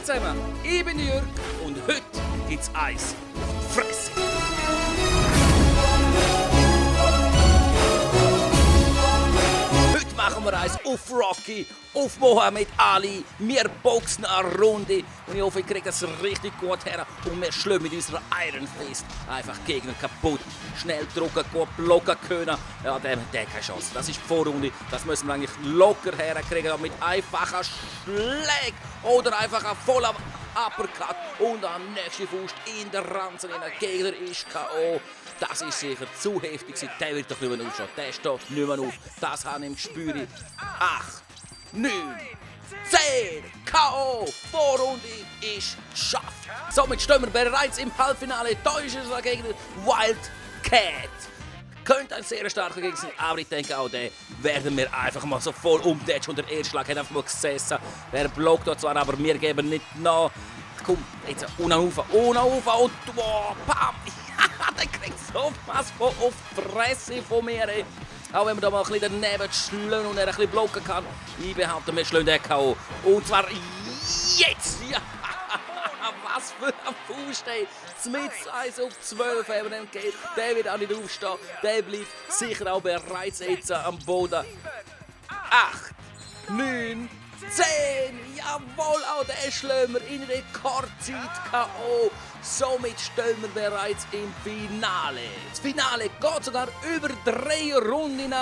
zusammen, ich bin Jürg und heute gibt's Eis auf die Fresse. Heute machen wir Eis auf Rocky, auf Mohammed Ali. Wir boxen eine Runde und ich hoffe, ich kriege das richtig gut her und wir schlagen mit unserer Iron Fist einfach Gegner kaputt. Schnell drucken, gut blocken können. Ja, der hat keine Chance. Das ist die Vorrunde. Das müssen wir eigentlich locker herkriegen mit einfachen Schlägen oder einfach ein voller Uppercut und eine nächste Faust in der Ranzen. Der Gegner ist K.O. Das ist sicher zu heftig. Der wird doch nicht mehr aufstehen. Der steht nicht mehr auf. Das habe ich im Gespür. 8, 9, 10, K.O. Vorrunde ist geschafft. Somit stehen wir bereits im Halbfinale. Da ist unser Gegner Wildcat. Könnte ein sehr starker Gegner sein, aber ich denke auch, den werden wir einfach mal so voll umtatschen. Und der erste Schlag hat einfach mal gesessen. Der blockt dort zwar, aber wir geben nicht nach. Komm, jetzt unauf und wow, bam! Der kriegt so was von auf die Fresse von mir. Ey. Auch wenn wir da mal ein bisschen daneben schlagen und er ein bisschen blocken kann. Ich behaupte, wir schlagen den K.O. Und zwar jetzt! Ja. Was für ein Fuß, ey. Mit 1 auf 12 haben wir geht. Der wird auch nicht aufstehen. Der bleibt sicher auch bereits jetzt am Boden. 8, 9, 10. Jawohl, auch der schlagen wir in Rekordzeit K.O. Somit stehen wir bereits im Finale. Das Finale geht sogar über 3 Runden.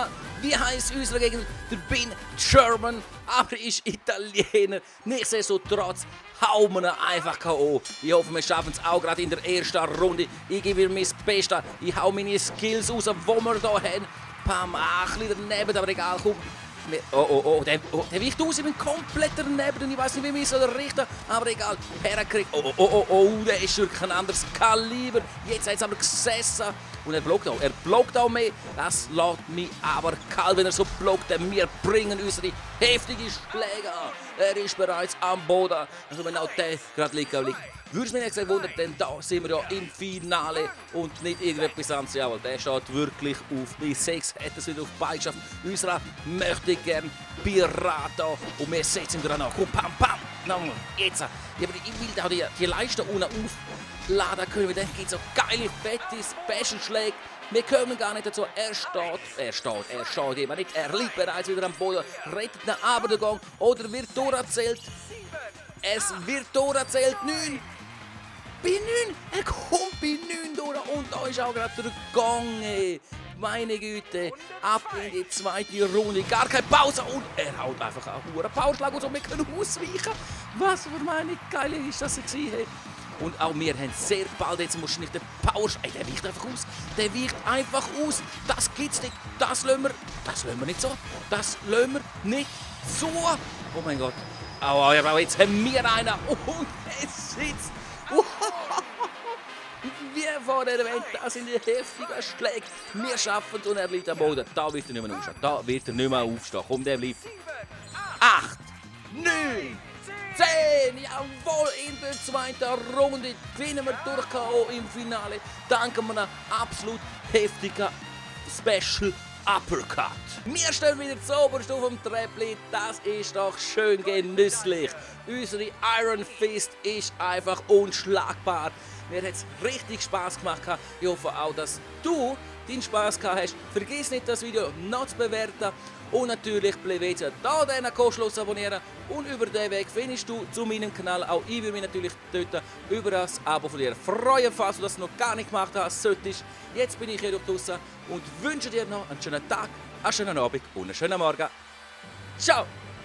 Wie heisst unser Gegner? Der bin German, aber er ist Italiener. Nichtsdestotrotz hauen wir ihn einfach K.O. Ich hoffe, wir schaffen es auch gerade in der ersten Runde. Ich gebe mir mein Bestes. Ich hau meine Skills raus, die wir hier haben. Pam, ein bisschen daneben, aber egal, komm. Der weicht aus, ich bin komplett daneben und ich weiß nicht, wie ich mich richten soll, aber egal, herkriegt. Der ist wirklich ein anderes Kaliber. Jetzt hat es aber gesessen und er blockt auch mehr. Das lässt mich aber kalt, wenn er so blockt, denn wir bringen unsere heftigen Schläge an. Er ist bereits am Boden, also wenn auch der gerade liegt. Würde es mich nicht wundern, denn da sind wir ja im Finale und nicht irgendetwas anderes. Jawohl, der steht wirklich auf die 6, hat es wieder auf die Beine geschafft. Unserer möchte ich gerne Pirata und wir setzen ihn dran an. Komm, pam, pam. Nochmal, jetzt. Ich will da die Leiste unten aufladen können, dann gibt es so geile, fette Special-Schläge. Wir kommen gar nicht dazu. Er steht eben nicht. Er liegt bereits wieder am Boden, rettet den Abendgang oder wird durcherzählt. Es wird durcherzählt, 9. Bei 9, er kommt bei 9 durch und da ist auch gerade der Gang. Ey. Meine Güte, ab in die zweite Runde, gar keine Pause und er haut einfach einen hohen Powerschlag und so, wir können ausweichen. Was für meine Geile ist das gewesen, hey. Und auch wir haben sehr bald, jetzt musst du nicht den Powerschlag, der weicht einfach aus, das gibt's nicht, das lassen wir nicht so, oh mein Gott. Aber jetzt haben wir einen und es sitzt. Wie vorher erwähnt, das sind die heftigen Schläge. Wir schaffen es und er bleibt am Boden. Da wird er nicht mehr aufstehen. Komm, der bleibt. 8, 9, 10. Jawohl, in der zweiten Runde gewinnen wir durch K.O. im Finale. Danken wir einem absolut heftigen Special Uppercut. Wir stehen wieder zuoberst auf dem Treppli. Das ist doch schön genüsslich. Unsere Iron Fist ist einfach unschlagbar. Mir hat es richtig Spaß gemacht. Ich hoffe auch, dass du deinen Spaß gehabt hast. Vergiss nicht, das Video noch zu bewerten. Und natürlich bleib jetzt hier diesen kostenlos abonnieren. Und über den Weg findest du zu meinem Kanal. Auch ich würde mich natürlich dort über das Abo von dir freuen, falls du das noch gar nicht gemacht hast. Solltest. Jetzt bin ich hier draußen und wünsche dir noch einen schönen Tag, einen schönen Abend und einen schönen Morgen. Ciao!